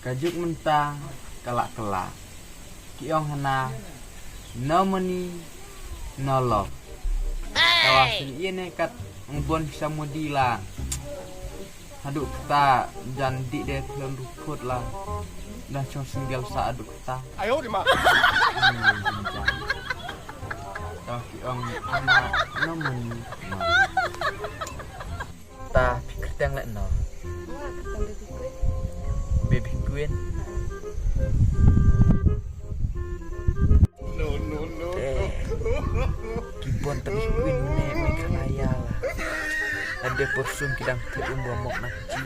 Kajuk mentah kelak-kelak kiong hana nomeni nolok kawasan ini kat ngbon samudila aduk kita jandi deh kelon rukut lah dah cong singgel sa aduk kita ayo di mak tah kiong hana nomeni ta pikir teng lek no baby queen no kibon tapi queen ne kalaya lah ada persum kidang terumbu mok naci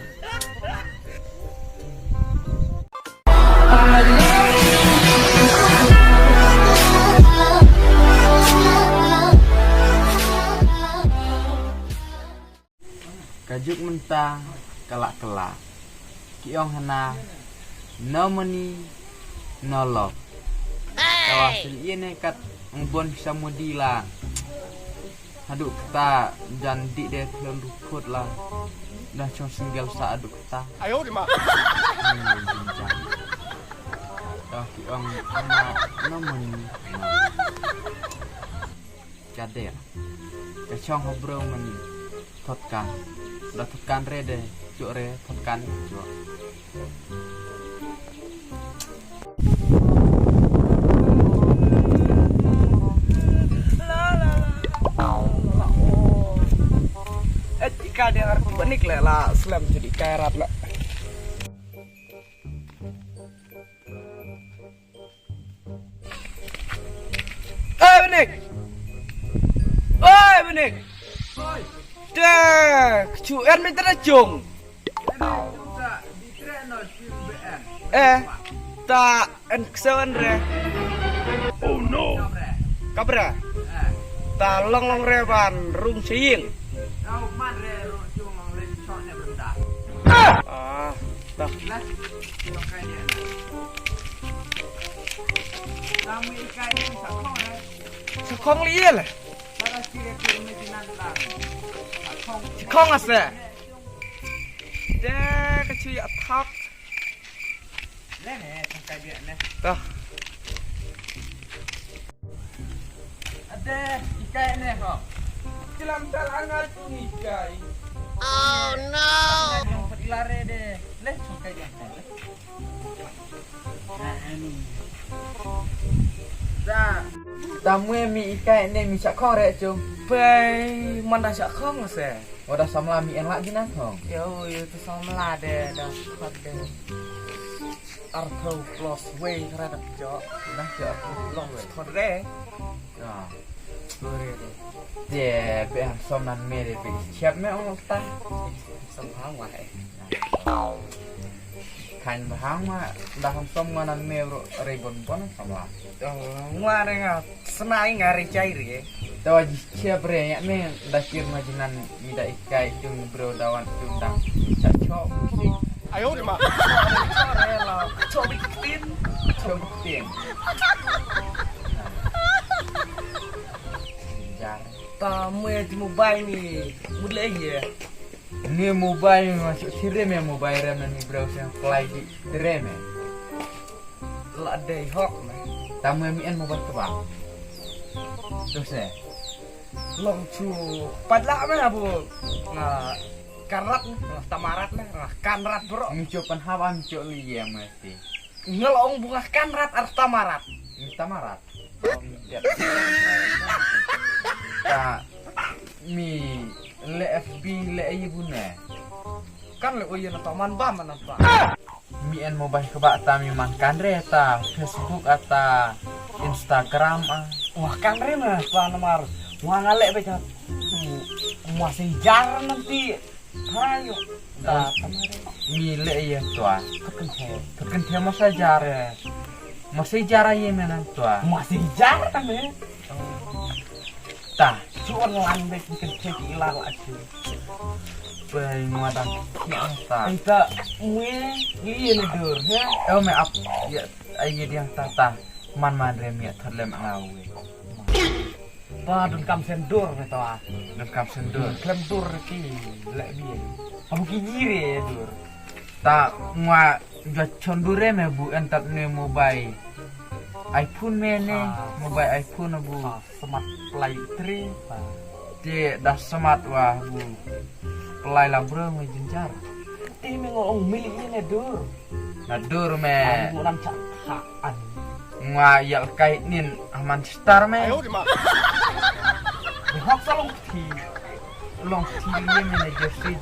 kajuk mentah kelak-kelak kiong hana nomeni nolok kawasan ini kat ngbon samudila aduk kita jandi deh kelon rukut lah dah cong singgel sa aduk kita ayo di mak tah kiong hana nomeni kader kacong ngobrol meni thotkan dah thotkan re deh cuk re thotkan cuk Jika dia harus benik lah selam jadi kairat lah. Benik, benik, dah cuan minta jong. Tak enkesan re. oh no Kabra, tak long reban rung siing. Kau man re cuma nglen shotnya benda. Tak. Lah, makanya. Kamu ikai yang sakong re. Sekong liya lah. Para kira-kira medinan lang. Sakong. Sekong asa. Dah kecil atak. Lene tangkai dia ne. Dah. Ada ikai ne ho. Dalam talangan tu ikai. Oh no! Yang perlare deh. Leh tangkai dia. Nah ini. Dah. Tamu mi ikai ne mi sakong re cung. Bai mana sekong asa. Udah samla mi en lak jinan hong. Yo tu sama deh dah pada. Arthur plus way terhadap jok. Nah jok long we. Kore. Nah. Kore deh. Dia be som nan me de be. Siap me ong ta. Sama wae. Kan bahang ma dah som nan me ribon pon samla. Ngare nga senai ngari cair ya. Tawa siap re ya me dah kir majinan mida ikai cung bro dawan cung dang. Cacok musik. ayo di mak Kore lo. Coba bikin. Coba tim. Jar. Tamu yang di mobile ni. Mulai ya. Ni mobile masuk sirem ya mobile ram ni browse yang fly di rem. Lah deh hok mah. Tamu MN mobile tu bang. Terus ya. Long chu. Padla mah bu. Nah, karat nah tamarat nah kanrat bro. Micopan hawa micok li ya mesti. Ngelong bunga kanrat ar tamarat. Minta marat. Tak mi le FB le ibuna. Kan le oyen taman ba mana ba. Mi en mobile ke bak ta mi makan re ta Facebook ata Instagram ah. Wah kan re mah pa nomor. Wah ngalek beca. Masih jar nanti. Hayo. Dah tamarat. Mi le ya tua. Kekenhe. Terkenal masa jare. Masih jara ye menan tua. Masih jar kan ya. Tah, Cuan lambe bikin cek ilang aja. bai muatan yang ta. Kita mue iya nih dur ya. Oh me up ya aye dia tata man madre mi therlem ngawe. Ta dun kam sendur nih toa. Dan kap sendur. Klem dur ki lek biye. Abu ki jire ya dur. Ta ngwa Udah condure me bu entat ne mobile iPhone me ne mobile iPhone bu Smart Play 3 dia dah smart wah bu pelai labro me jenjar Ti mengong miliknya dur nadur me Ngunan cakhaan ngayal kait nin aman star me 哎呦我的妈！ Hok salong ti long tili me jersey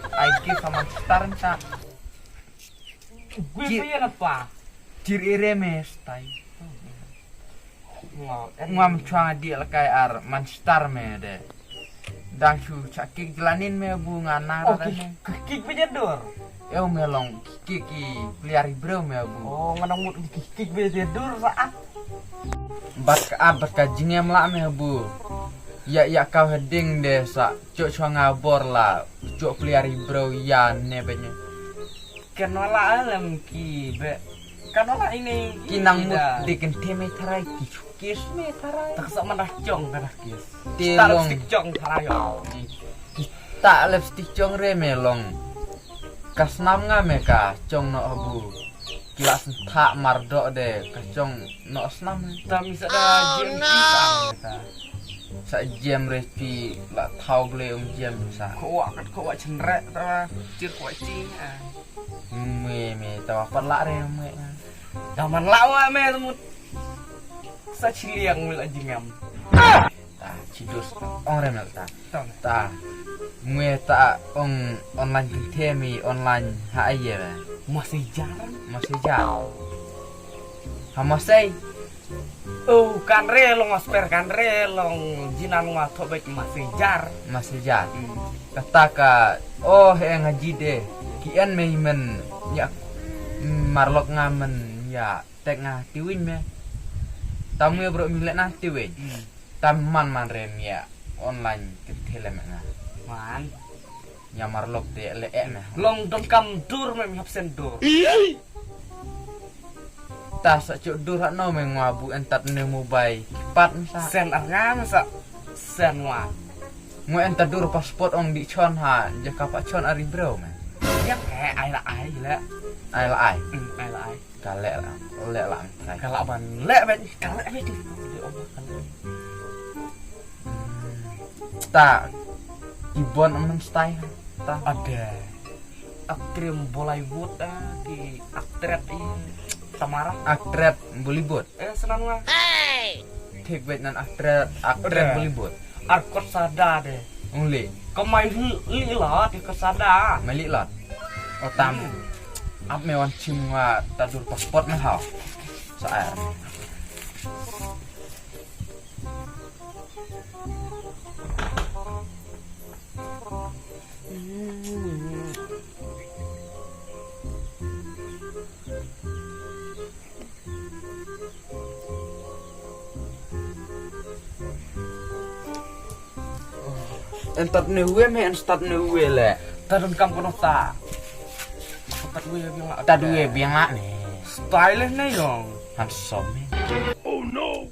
IG sama star ta Gue piye apa ciri me style Ngom ngam chuang dia kai ar man star me de dang chu chakik jalanin me bu ngana Oke kik piye dur eu melong kiki liari bro me bu Oh nganong mut kik piye dur saat bat ka abat ka jingem la me bu ya kau heding de sa cok chuang ngabor la cok liari bro ya ne benye Kenala alam ki be Kenala ini kinang mut diken teme tarai kis me tarai Tak sak manah cong kanah kis Tilong. Stik cong tarayo tak lipstick chong re melong kasnam nga me ka chong no abu kilas tak mardok de ka chong no snam Ta misa da jem pisang ta sa jam resti la thau gle jam sa Ko wa cenrek ta cir ko cing me tawa perla re me Daman lawa me semut Sa ciliang mil ajingam ta cidus ong re mel ta Tong ta me ta ong online temi online ha aye ba masih jarang masih jauh hamasai Oh kan relong asper kan relong jinan wa thobek masih jar masih jauh kata ka oh yang ngaji deh kian men ya marlok ngamen ya tek nga tiwin me tamu ya bro milik nah tiwin taman man rem ya online ketele me nga Man ya marlok de le me long dongkam dur me hapsen dur ta sa cuk dur no me ngabu entat ne mobile pat sa sen arngam sa sen wa ngo entat dur pasport ong di chon ha jaka pa chon ari bro me ya ai la ai ai la ai ai la ai kale la le la ai kalau ban le ben kalau le di ta ibon om style ta ada aktrim Bollywood di aktret ini Tamara aktret Bollywood senang lah take bet nan aktret Udah. Bollywood arkot sada deh only kemai lila di kesada melik lot otam ap mewan cimwa tadur pasport me hao sa entat newe me entat newe le tadun kam kono ta tak gue biang lah ta duwe biang lak ne style nih yong handsome me Oh no!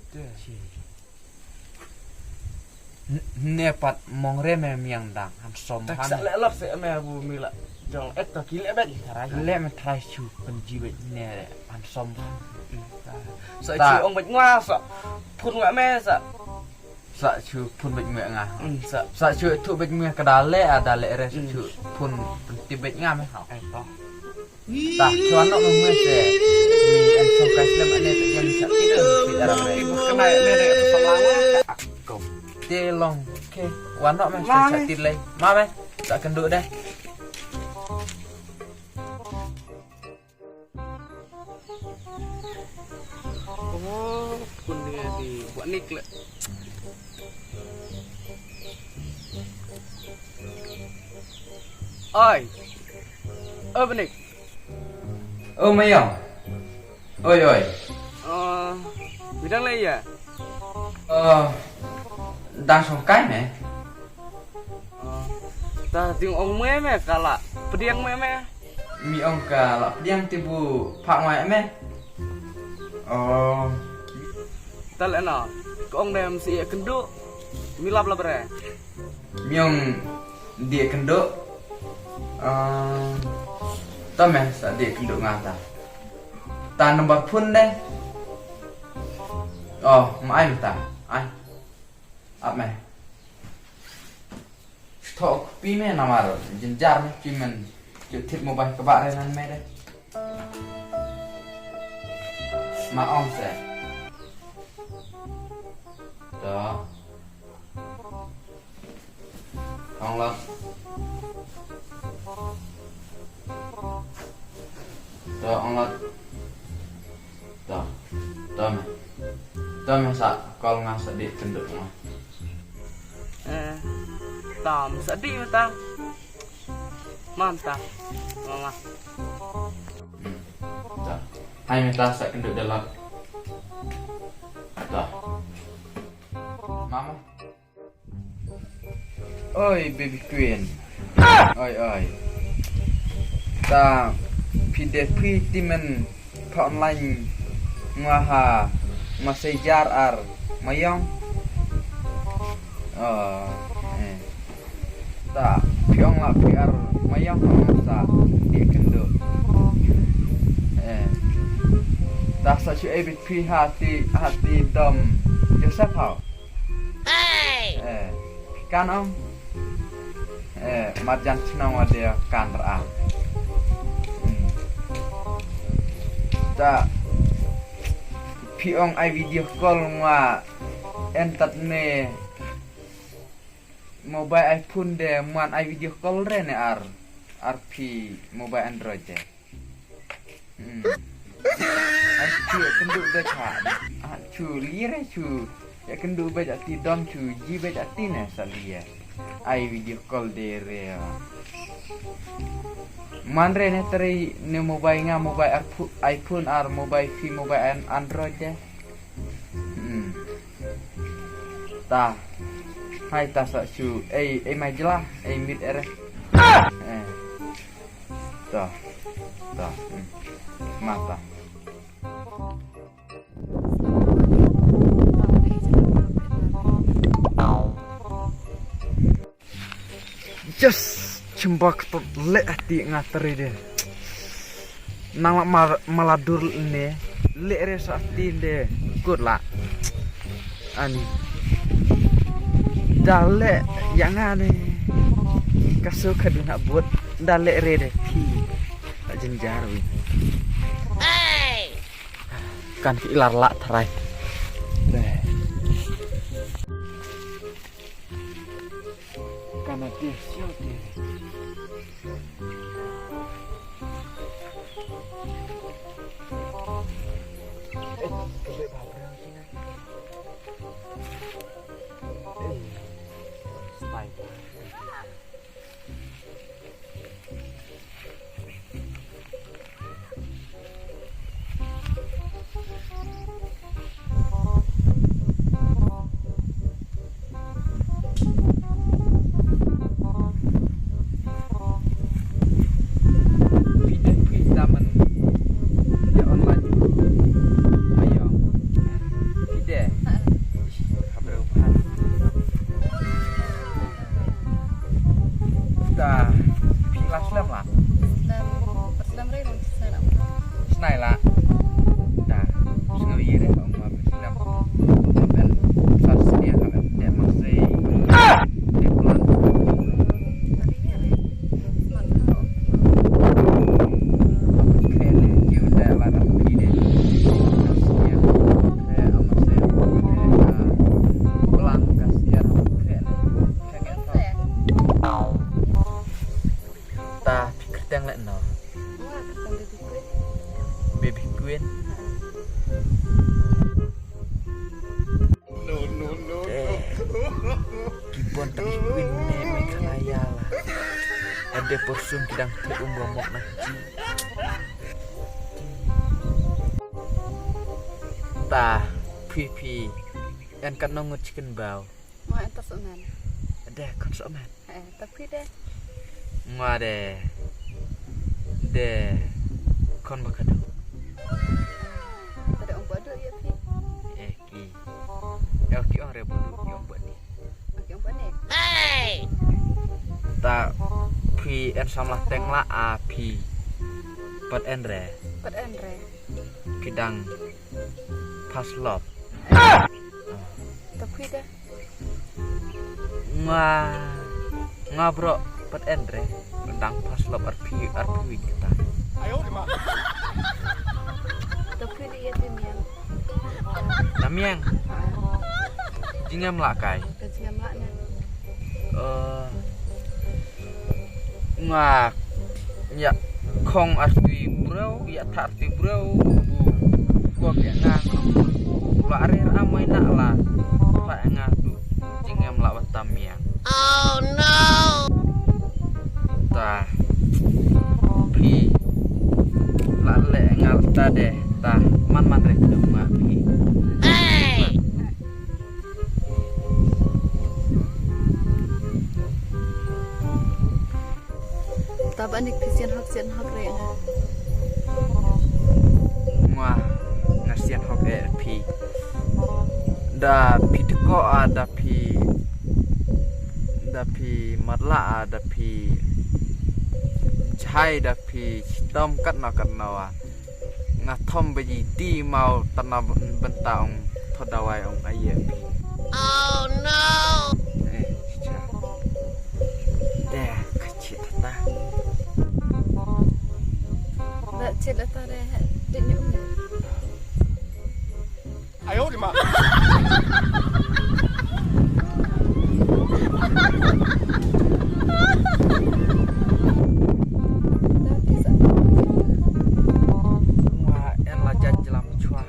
ne pat mong re me miang dang handsome tak han sak lelap se me bu mila jong tak gile bet le me try chu penjiwet ne handsome sa chi ong bet ngwa sa phun ngwa me sa sa chu pun bet me nga sa sa chu tu bet me kadale adale re chu pun ti bet nga me hao toh ta chuan no me se mi en song kai slem ane te yang sa tidur di dalam re ibu kena mere kesalawa kau te long ke wan no me sa tit le ma me tak kenduk deh oh pun dia di buat nik le oi benik oh mayong oi bidang lagi ya đang song kai me ta tiếng ông mẹ mẹ cả lạ pediang mẹ mẹ mi ong ka la diang tibu phak mai me ta lẽ nào có ông đem si kenduk milap lah bre mi ong dia kenduk Tome sadik kenduk ngata. Ta nomor pun deh. Oh, mai ta. Ai. Ap me. Thok pi me namar jenjar me pi men. Jutip mobile kebak renan me deh. Ma om se. Đó. Không lắm. Đó ông lắm. Đó. Đó mày sợ con ngang sợ đi cần được mà. Tam sedih mata. Mantap. Mama. Đó. Hai người ta sẽ cần được được lắm. Đó. Mama. Oi baby queen. Oi. Ta PDP timen online ngaha masejar ar mayong. Ta piong la piar mayong sa dia kendo. Ta sa chu ABP hati dom Joseph hao. Kan om. Marjan senang dia kan ra. Ta piong ai video call nga entat ne mobile iPhone de man ai video call re ne RP mobile Android de. Ai chu kenduk de kha. Chu lire chu ya kenduk ba ja ti dom chu ji ba ja ti ne salia. Ai video call de re. Man re ne teri ne mobile nga mobile iPhone ar mobile fi mobile Android de. Ta hai ta sa chu mai jelah mid ere. Ta. Mata. Just cembak tot le ati ngateri de. Nang maladur ne le re sa ati de good lah. Ani dale yang ane kaso kaduna buat dale re de pi tak jenjar wi. Kan ilar la trai. Karena dia siap dia. Baby Queen. No. Kibon tapi Queen ne kalaya lah. Ada porsum kidang te umbomok naci. Ta pipi en kan nongut chicken bau. Mau entar soman. Ada kon soman. Tapi deh. Ngade. De kon bakado. Ada orang bodoh ya pi. Ki orang rebulu yang buat ni. Yang mana? Ta pi en samlah teng la api. Pat Andre Pat Andre. Kidang Paslop Tapi deh. Nga bro Pat Andre Kidang Paslop arpi kita 哎呦我的妈！ Tapi dia timian. Namiang Jingam lakai Kajian makna. Nga Ya Kong arti bro Ya tak arti bro Gua kayak ngang Pula arir amai nak lah Pak ngadu Jingam lak watamiang Oh no! Tah Pi Lale ngal ta deh Tah man rek dema pi Hey! Taban dik kesian hak re nga. Wah ngasian hok pi Da pi teko ada pi marla ada pi Jai da pi Tom kat na Ngathom bayi di mau tanah bentang Todawai ong ayah pi Oh no! Cica Deh kecil tata Dak cil atare dik nyum. 哎呦我的妈！ Tapi sa. Wah en la jajelam chua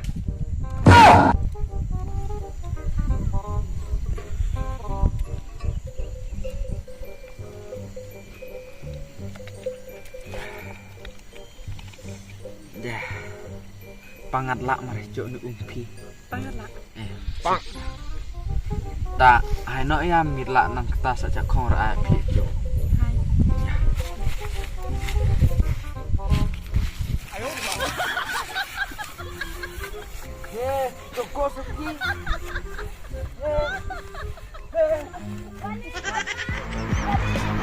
Dah Pangat lak marih jok ni umpi Pangatlah. Bang. Tak hai no ya mit lak nang kertas aja kong ra pi jok Hai. 哎呦我的妈！ Eh, Joko Suki. Eh.